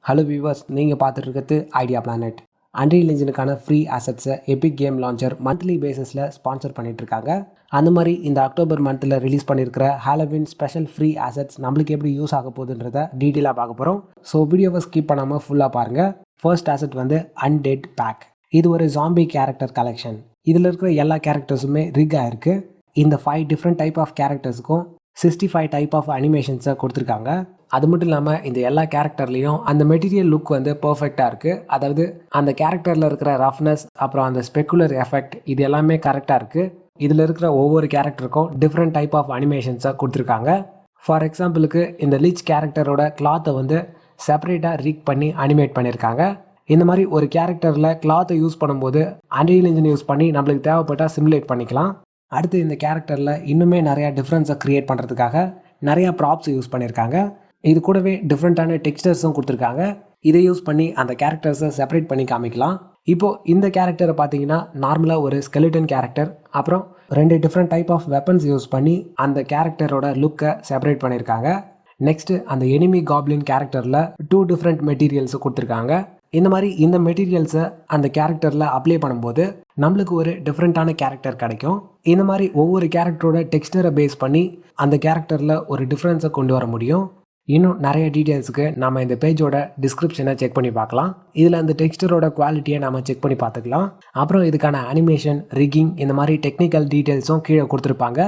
Hello viewers, நீங்கள் பார்த்துட்டு இருக்கிறது ஐடியா பிளானட். அன்ரியல் இன்ஜினுக்கான ஃப்ரீ அசட்ஸை எபிக் கேம் லான்ச்சர் மந்த்லி பேசிஸில் ஸ்பான்சர் பண்ணிகிட்ருக்காங்க. அந்த மாதிரி இந்த அக்டோபர் மந்தில் ரிலீஸ் பண்ணியிருக்கிற ஹாலோவின் ஸ்பெஷல் ஃப்ரீ அசட்ஸ் நம்மளுக்கு எப்படி யூஸ் ஆக போகுதுன்றதை டீட்டெயிலாக பார்க்க போகிறோம். ஸோ வீடியோவை ஸ்கிப் பண்ணாமல் ஃபுல்லாக பாருங்கள். ஃபர்ஸ்ட் அசட் வந்து அன்டெட் பேக். இது ஒரு ஜாம்பி கேரக்டர் கலெக்ஷன். இதில் இருக்கிற எல்லா கேரக்டர்ஸுமே ரிக் ஆகிருக்கு. இந்த 5 டிஃப்ரெண்ட் டைப் ஆஃப் கேரக்டர்ஸுக்கும் 65 டைப் ஆஃப் அனிமேஷன்ஸை கொடுத்துருக்காங்க. அது மட்டும் இல்லாமல் இந்த எல்லா கேரக்டர்லேயும் அந்த மெட்டீரியல் லுக் வந்து பர்ஃபெக்டாக இருக்குது. அதாவது அந்த கேரக்டரில் இருக்கிற ரஃப்னஸ், அப்புறம் அந்த ஸ்பெக்குலர் எஃபெக்ட், இது எல்லாமே கரெக்டாக இருக்குது. இதில் இருக்கிற ஒவ்வொரு கேரக்டருக்கும் டிஃப்ரெண்ட் டைப் ஆஃப் அனிமேஷன்ஸை கொடுத்துருக்காங்க. ஃபார் எக்ஸாம்பிளுக்கு இந்த லீச் கேரக்டரோட கிளாத்தை வந்து செப்பரேட்டாக ரிக் பண்ணி அனிமேட் பண்ணியிருக்காங்க. இந்த மாதிரி ஒரு கேரக்டரில் கிளாத்தை யூஸ் பண்ணும்போது அன்ரியல் இன்ஜின் யூஸ் பண்ணி நம்மளுக்கு தேவைப்பட்டால் சிமுலேட் பண்ணிக்கலாம். அடுத்து இந்த கேரக்டரில் இன்னுமே நிறையா டிஃப்ரென்ஸை க்ரியேட் பண்ணுறதுக்காக நிறையா ப்ராப்ஸ் யூஸ் பண்ணியிருக்காங்க. இது கூடவே டிஃப்ரெண்ட்டான டெக்ஸ்டர்ஸும் கொடுத்துருக்காங்க. இதை யூஸ் பண்ணி அந்த கேரக்டர்ஸை செப்பரேட் பண்ணி காமிக்கலாம். இப்போது இந்த கேரக்டரை பார்த்தீங்கன்னா நார்மலாக ஒரு ஸ்கெலிட்டன் கேரக்டர், அப்புறம் 2 different type of weapons use பண்ணி அந்த கேரக்டரோட லுக்கை செப்பரேட் பண்ணியிருக்காங்க. நெக்ஸ்ட்டு அந்த எனிமி காப்ளின் கேரக்டரில் 2 டிஃப்ரெண்ட் மெட்டீரியல்ஸை கொடுத்துருக்காங்க. இந்த மாதிரி இந்த மெட்டீரியல்ஸை அந்த கேரக்டரில் அப்ளை பண்ணும்போது நம்மளுக்கு ஒரு டிஃப்ரெண்ட்டான கேரக்டர் கிடைக்கும். இந்த மாதிரி ஒவ்வொரு கேரக்டரோட டெக்ஸ்டரை பேஸ் பண்ணி அந்த கேரக்டரில் ஒரு டிஃப்ரென்ஸை கொண்டு வர முடியும். இன்னும் நிறைய டீட்டெயில்ஸுக்கு நம்ம இந்த பேஜோட டிஸ்கிரிப்ஷனை செக் பண்ணி பார்க்கலாம். இதில் அந்த டெக்ஸ்டரோட குவாலிட்டியை நம்ம செக் பண்ணி பார்த்துக்கலாம். அப்புறம் இதுக்கான அனிமேஷன், ரிக்கிங், இந்த மாதிரி டெக்னிக்கல் டீட்டெயில்ஸும் கீழே கொடுத்துருப்பாங்க.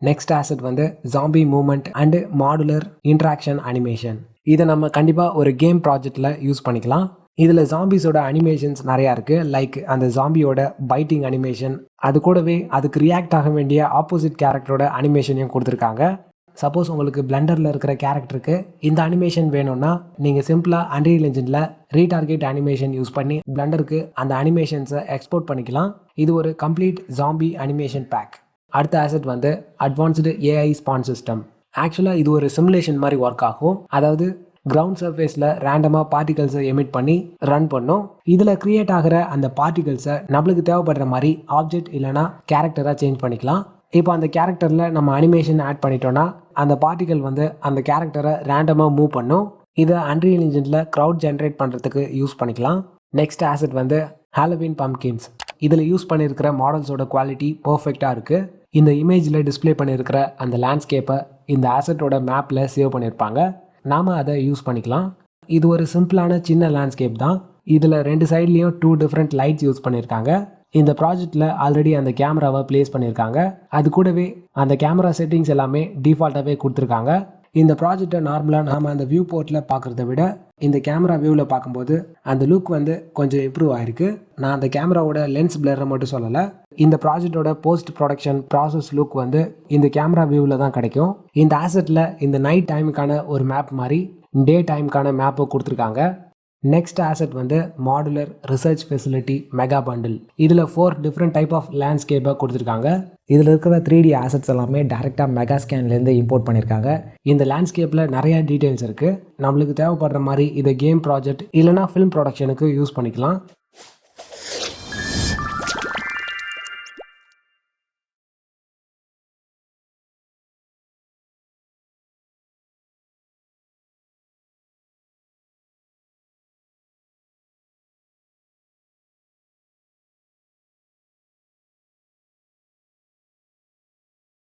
நெக்ஸ்ட் ஆசட் வந்து zombie movement and modular interaction animation. இதை நம்ம கண்டிப்பாக ஒரு கேம் ப்ராஜெக்டில் யூஸ் பண்ணிக்கலாம். இதில் ஜாம்பிஸோட அனிமேஷன்ஸ் நிறையா இருக்குது. லைக் அந்த ஜாம்பியோட பைட்டிங் அனிமேஷன், அது கூடவே அதுக்கு ரியாக்ட் ஆக வேண்டிய ஆப்போசிட் கேரக்டரோட அனிமேஷனையும் கொடுத்துருக்காங்க. சப்போஸ் உங்களுக்கு பிளெண்டரில் இருக்கிற கேரக்டருக்கு இந்த அனிமேஷன் வேணும்னா நீங்கள் சிம்பிளாக அன்ரியல் இன்ஜினில் ரீடார்கெட் அனிமேஷன் யூஸ் பண்ணி பிளெண்டருக்கு அந்த அனிமேஷன்ஸை எக்ஸ்போர்ட் பண்ணிக்கலாம். இது ஒரு கம்ப்ளீட் ஜாம்பி அனிமேஷன் பேக். அடுத்த ஆசட் வந்து அட்வான்ஸ்டு ஏஐ ஸ்பான் சிஸ்டம். ஆக்சுவலாக இது ஒரு சிமுலேஷன் மாதிரி ஒர்க் ஆகும். அதாவது கிரவுண்ட் சர்ஃபேஸில் ரேண்டமாக பார்ட்டிகல்ஸை எமிட் பண்ணி ரன் பண்ணும். இதில் க்ரியேட் ஆகிற அந்த பார்ட்டிகல்ஸை நம்மளுக்கு தேவைப்படுற மாதிரி ஆப்ஜெக்ட் இல்லைனா கேரக்டராக சேஞ்ச் பண்ணிக்கலாம். இப்போ அந்த கேரக்டரில் நம்ம அனிமேஷன் ஆட் பண்ணிட்டோன்னா அந்த பார்ட்டிகல் வந்து அந்த கேரக்டரை ரேண்டமாக மூவ் பண்ணும். இதை அன்ரியல் இன்ஜினில் க்ரௌட் ஜென்ரேட் பண்ணுறதுக்கு யூஸ் பண்ணிக்கலாம். நெக்ஸ்ட் ஆசட் வந்து ஹாலோவின் பம்ப்கின்ஸ். இதில் யூஸ் பண்ணியிருக்கிற மாடல்ஸோட குவாலிட்டி பர்ஃபெக்டாக இருக்குது. இந்த இமேஜில் டிஸ்பிளே பண்ணியிருக்கிற அந்த லேண்ட்ஸ்கேப்பை இந்த ஆசட்டோட மேப்பில் சேவ் பண்ணியிருப்பாங்க. நாம் அதை யூஸ் பண்ணிக்கலாம். இது ஒரு சிம்பிளான சின்ன லேண்ட்ஸ்கேப் தான். இதில் 2 சைட்லேயும் 2 டிஃப்ரெண்ட் லைட்ஸ் யூஸ் பண்ணியிருக்காங்க. இந்த ப்ராஜெக்டில் ஆல்ரெடி அந்த கேமராவை ப்ளேஸ் பண்ணியிருக்காங்க. அது கூடவே அந்த கேமரா செட்டிங்ஸ் எல்லாமே டிஃபால்ட்டாகவே கொடுத்துருக்காங்க. இந்த ப்ராஜெக்டை நார்மலாக நாம் அந்த வியூ போர்ட்டில் பார்க்குறத விட இந்த கேமரா வியூவில் பார்க்கும்போது அந்த லுக் வந்து கொஞ்சம் இம்ப்ரூவ் ஆகிருக்கு. நான் அந்த கேமராவோட லென்ஸ் பிளரை மட்டும் சொல்லலை. இந்த ப்ராஜெக்டோட போஸ்ட் ப்ரொடக்ஷன் ப்ராசஸ் லுக் வந்து இந்த கேமரா வியூவில் தான் கிடைக்கும். இந்த ஆசட்டில் இந்த நைட் டைமுக்கான ஒரு மேப் மாதிரி டே டைமுக்கான மேப்பை கொடுத்துருக்காங்க. நெக்ஸ்ட் ஆசட் வந்து modular research facility mega bundle. இதில் 4 டிஃப்ரெண்ட் டைப் ஆஃப் லேண்ட்ஸ்கேப்பை கொடுத்துருக்காங்க. இதில் இருக்கிற 3D ஆசட்ஸ் எல்லாமே டேரெக்டாக மெகா ஸ்கேன்லேருந்து இம்போர்ட் பண்ணியிருக்காங்க. இந்த லேண்ட்ஸ்கேப்பில் நிறையா டீட்டெயில்ஸ் இருக்குது. நம்மளுக்கு தேவைப்படுற மாதிரி இதை கேம் ப்ராஜெக்ட் இல்லைனா ஃபிலிம் ப்ரொடக்ஷனுக்கு யூஸ் பண்ணிக்கலாம்.